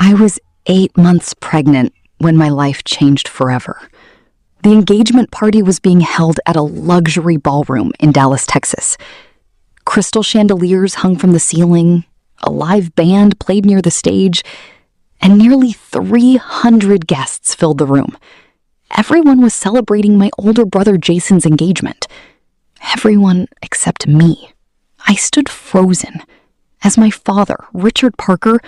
I was 8 months pregnant when my life changed forever. The engagement party was being held at a luxury ballroom in Dallas, Texas. Crystal chandeliers hung from the ceiling, a live band played near the stage, and nearly 300 guests filled the room. Everyone was celebrating my older brother Jason's engagement. Everyone except me. I stood frozen as my father, Richard Parker,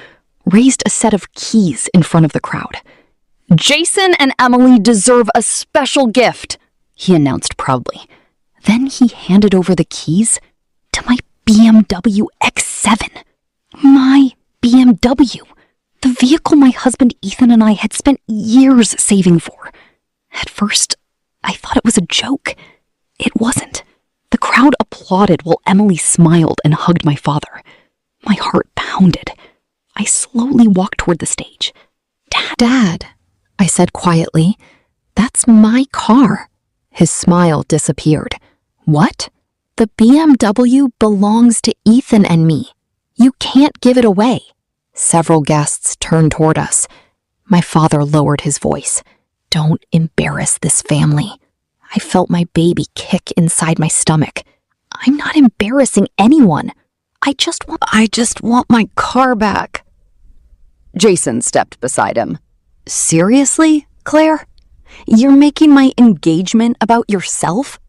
raised a set of keys in front of the crowd. "Jason and Emily deserve a special gift," he announced proudly. Then he handed over the keys to my BMW X7. My BMW. The vehicle my husband Ethan and I had spent years saving for. At first, I thought it was a joke. It wasn't. The crowd applauded while Emily smiled and hugged my father. My heart pounded. I slowly walked toward the stage. Dad, I said quietly, "that's my car." His smile disappeared. "What?" "The BMW belongs to Ethan and me. You can't give it away." Several guests turned toward us. My father lowered his voice. "Don't embarrass this family." I felt my baby kick inside my stomach. "I'm not embarrassing anyone. I just want my car back." Jason stepped beside him. "Seriously, Claire? You're making my engagement about yourself?"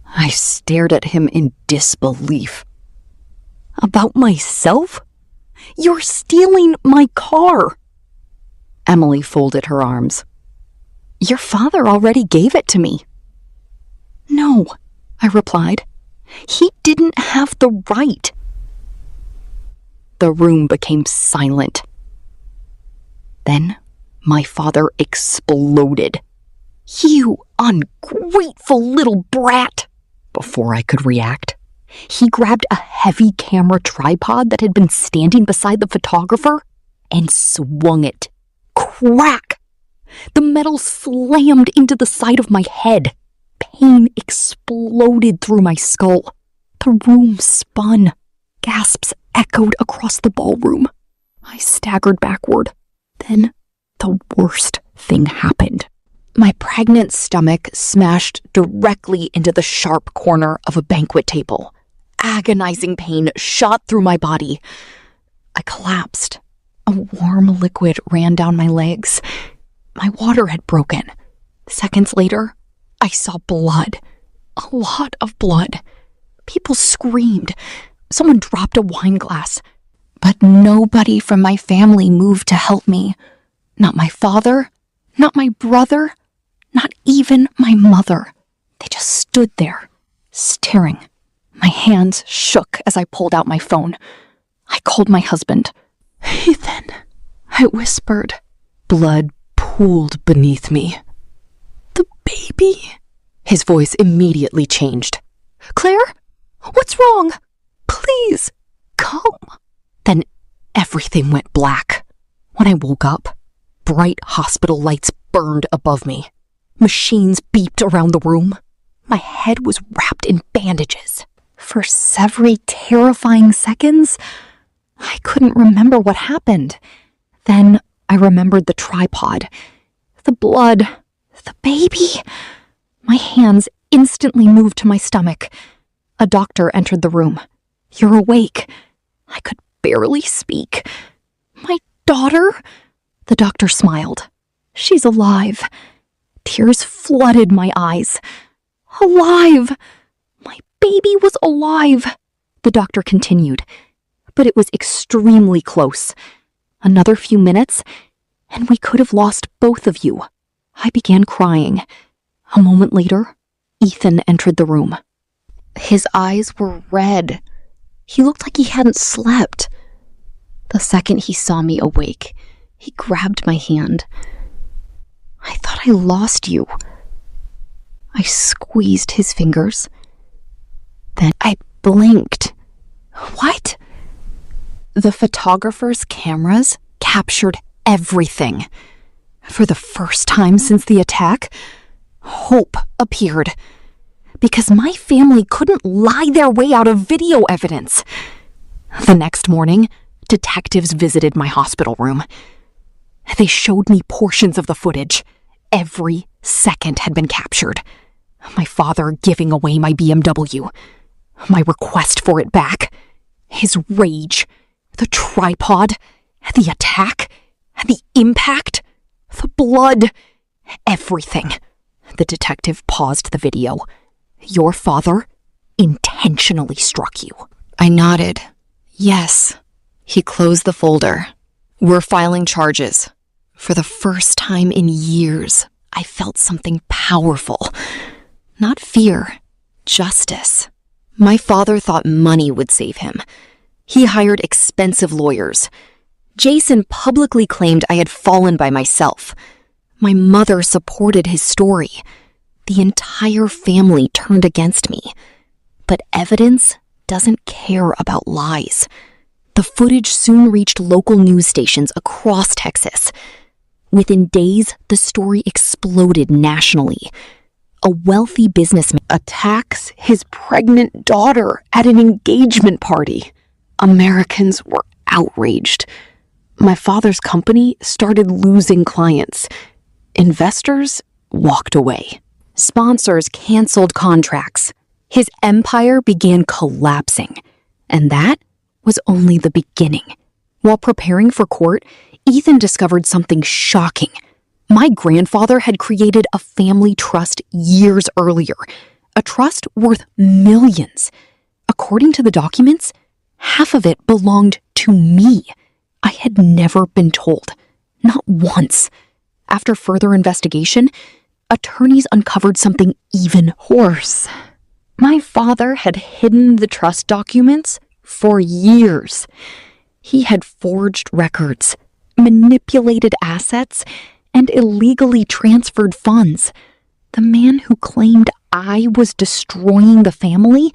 I stared at him in disbelief. "About myself? You're stealing my car." Emily folded her arms. "Your father already gave it to me." "No," I replied. "He didn't have the right." The room became silent. Then my father exploded. "You ungrateful little brat!" Before I could react, he grabbed a heavy camera tripod that had been standing beside the photographer and swung it. Crack! The metal slammed into the side of my head. Pain exploded through my skull. The room spun. Gasps echoed across the ballroom. I staggered backward. Then the worst thing happened. My pregnant stomach smashed directly into the sharp corner of a banquet table. Agonizing pain shot through my body. I collapsed. A warm liquid ran down my legs. My water had broken. Seconds later, I saw blood. A lot of blood. People screamed. Someone dropped a wine glass. But nobody from my family moved to help me. Not my father, not my brother, not even my mother. They just stood there, staring. My hands shook as I pulled out my phone. I called my husband. "Ethan," I whispered. Blood pooled beneath me. "The baby?" His voice immediately changed. "Claire, what's wrong? Please, come." Then everything went black. When I woke up, bright hospital lights burned above me. Machines beeped around the room. My head was wrapped in bandages. For several terrifying seconds, I couldn't remember what happened. Then I remembered the tripod, the blood, the baby. My hands instantly moved to my stomach. A doctor entered the room. "You're awake." I could barely speak. "My daughter?" The doctor smiled. "She's alive." Tears flooded my eyes. "Alive! My baby was alive," the doctor continued. But it was extremely close. Another few minutes, and we could have lost both of you. I began crying. A moment later, Ethan entered the room. His eyes were red. He looked like he hadn't slept. The second he saw me awake, he grabbed my hand. "I thought I lost you." I squeezed his fingers. Then I blinked. What? The photographer's cameras captured everything. For the first time since the attack, hope appeared. Because my family couldn't lie their way out of video evidence. The next morning, detectives visited my hospital room. They showed me portions of the footage. Every second had been captured. My father giving away my BMW. My request for it back. His rage. The tripod. The attack. The impact. The blood. Everything. The detective paused the video. Your father intentionally struck you. I nodded. Yes. He closed the folder. We're filing charges. For the first time in years, I felt something powerful. Not fear, justice. My father thought money would save him. He hired expensive lawyers. Jason publicly claimed I had fallen by myself. My mother supported his story. The entire family turned against me. But evidence doesn't care about lies. The footage soon reached local news stations across Texas. Within days, the story exploded nationally. A wealthy businessman attacks his pregnant daughter at an engagement party. Americans were outraged. My father's company started losing clients. Investors walked away. Sponsors canceled contracts. His empire began collapsing. And that was only the beginning. While preparing for court, Ethan discovered something shocking. My grandfather had created a family trust years earlier, a trust worth millions. According to the documents, half of it belonged to me. I had never been told, not once. After further investigation, attorneys uncovered something even worse. My father had hidden the trust documents for years. He had forged records, manipulated assets, and illegally transferred funds. The man who claimed I was destroying the family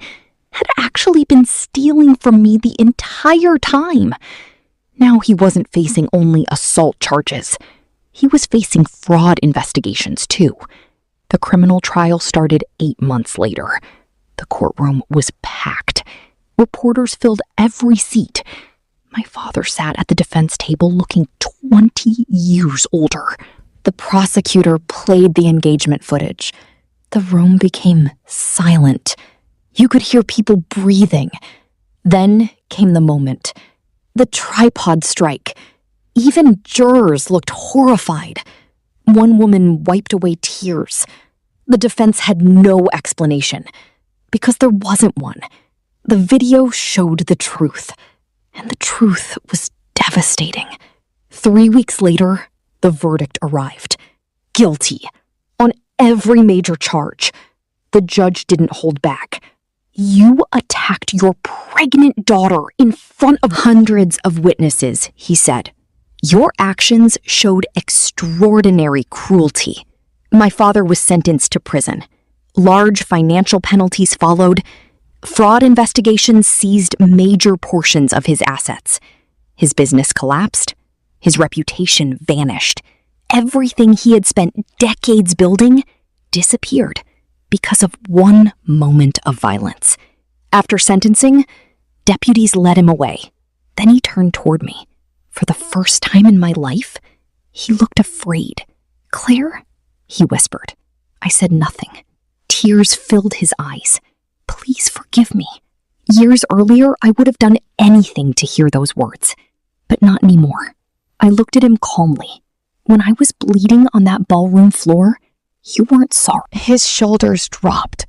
had actually been stealing from me the entire time. Now he wasn't facing only assault charges. He was facing fraud investigations, too. The criminal trial started 8 months later. The courtroom was packed. Reporters filled every seat. My father sat at the defense table looking 20 years older. The prosecutor played the engagement footage. The room became silent. You could hear people breathing. Then came the moment. The tripod strike. Even jurors looked horrified. One woman wiped away tears. The defense had no explanation, because there wasn't one. The video showed the truth, and the truth was devastating. 3 weeks later, the verdict arrived. Guilty. On every major charge. The judge didn't hold back. You attacked your pregnant daughter in front of hundreds of witnesses, he said. Your actions showed extraordinary cruelty. My father was sentenced to prison. Large financial penalties followed. Fraud investigations seized major portions of his assets. His business collapsed. His reputation vanished. Everything he had spent decades building disappeared because of one moment of violence. After sentencing, deputies led him away. Then he turned toward me. For the first time in my life, he looked afraid. Claire, he whispered. I said nothing. Tears filled his eyes. Please forgive me. Years earlier, I would have done anything to hear those words, but not anymore. I looked at him calmly. When I was bleeding on that ballroom floor, you weren't sorry. His shoulders dropped.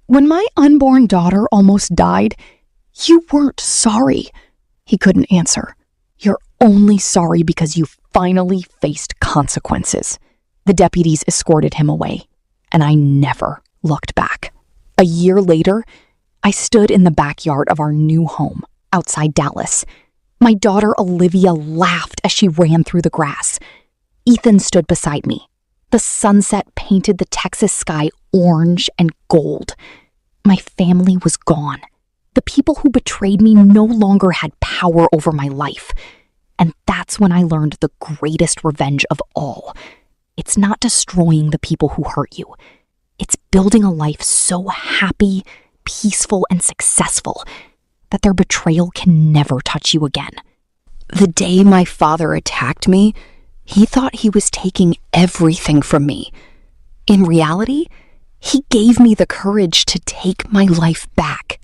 When my unborn daughter almost died, you weren't sorry. He couldn't answer. You're only sorry because you finally faced consequences. The deputies escorted him away, and I never looked back. A year later, I stood in the backyard of our new home outside Dallas. My daughter Olivia laughed as she ran through the grass. Ethan stood beside me. The sunset painted the Texas sky orange and gold. My family was gone. The people who betrayed me no longer had power over my life. And that's when I learned the greatest revenge of all. It's not destroying the people who hurt you. It's building a life so happy, peaceful, and successful that their betrayal can never touch you again. The day my father attacked me, He thought he was taking everything from me. In reality, he gave me the courage to take my life back.